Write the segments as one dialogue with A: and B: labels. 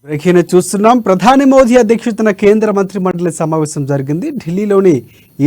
A: Breaking చూస్తున్నాం. ప్రధాని మోదీ అధ్యక్షతన కేంద్ర మంత్రి మండలి సమావేశం జరిగింది. ఢిల్లీలోని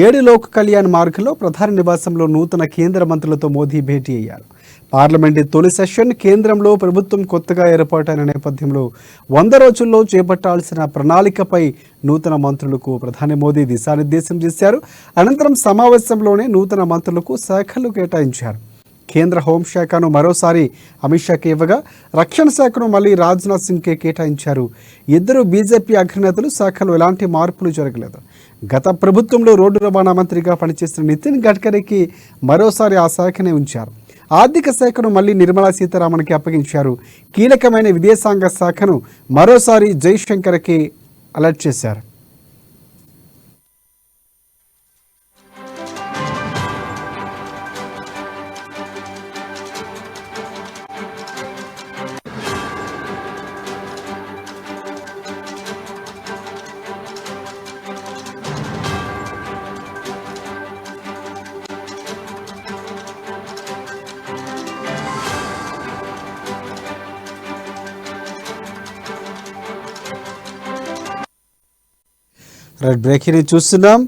A: 7 లోక్ కళ్యాణ్ మార్గ్లో ప్రధాని నివాసంలో నూతన కేంద్ర మంత్రులతో మోదీ భేటీ అయ్యారు. పార్లమెంటు తొలి సెషన్ కేంద్రంలో ప్రభుత్వం కొత్తగా ఏర్పాటైన నేపథ్యంలో 100 రోజుల్లో చేపట్టాల్సిన ప్రణాళికపై నూతన మంత్రులకు ప్రధాని మోదీ దిశానిర్దేశం చేశారు. అనంతరం సమావేశంలోనే నూతన మంత్రులకు శాఖలు కేటాయించారు. కేంద్ర హోంశాఖను మరోసారి అమిత్ షాకి ఇవ్వగా రక్షణ శాఖను మళ్ళీ రాజ్నాథ్ సింగ్కే కేటాయించారు. ఇద్దరు బీజేపీ అగ్రనేతలు శాఖలో ఎలాంటి మార్పులు జరగలేదు. గత ప్రభుత్వంలో రోడ్డు రవాణా మంత్రిగా పనిచేసిన నితిన్ గడ్కరీకి మరోసారి ఆ శాఖనే ఉంచారు. ఆర్థిక శాఖను మళ్ళీ నిర్మలా సీతారామన్కి అప్పగించారు. కీలకమైన విదేశాంగ శాఖను మరోసారి జైశంకర్కి అలర్ట్ చేశారు. బ్రేకింగ్ చూస్తున్నాం.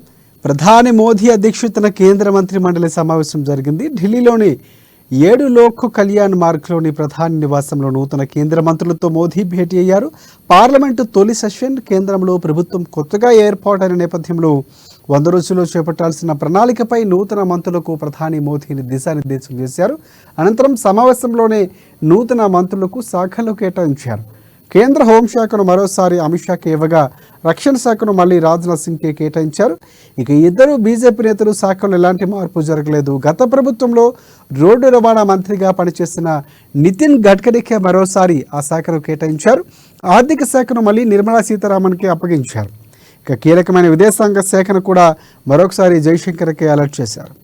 A: ప్రధాని మోదీ అధ్యక్షతన కేంద్ర మంత్రి మండలి సమావేశం జరిగింది. ఢిల్లీలోని 7 లోక్ కళ్యాణ్ మార్గ్లోని ప్రధాని నివాసంలో నూతన కేంద్ర మంత్రులతో మోదీ భేటీ అయ్యారు. పార్లమెంటు తొలి సెషన్ కేంద్రంలో ప్రభుత్వం కొత్తగా ఏర్పాటైన నేపథ్యంలో 100 రోజుల్లో చేపట్టాల్సిన ప్రణాళికపై నూతన మంత్రులకు ప్రధాని మోదీని దిశానిర్దేశం చేశారు. అనంతరం సమావేశంలోనే నూతన మంత్రులకు శాఖలు కేటాయించారు. కేంద్ర హోంశాఖను మరోసారి అమిత్ షాకి ఇవ్వగా రక్షణ శాఖను మళ్ళీ రాజ్నాథ్ సింగ్కే కేటాయించారు. ఇక ఇద్దరు బీజేపీ నేతలు శాఖలో ఎలాంటి మార్పు జరగలేదు. గత ప్రభుత్వంలో రోడ్డు రవాణా మంత్రిగా పనిచేసిన నితిన్ గడ్కరీకే మరోసారి ఆ శాఖను కేటాయించారు. ఆర్థిక శాఖను మళ్ళీ నిర్మలా సీతారామన్కి అప్పగించారు. ఇక కీలకమైన విదేశాంగ శాఖను కూడా మరొకసారి జైశంకర్కి అలర్ట్ చేశారు.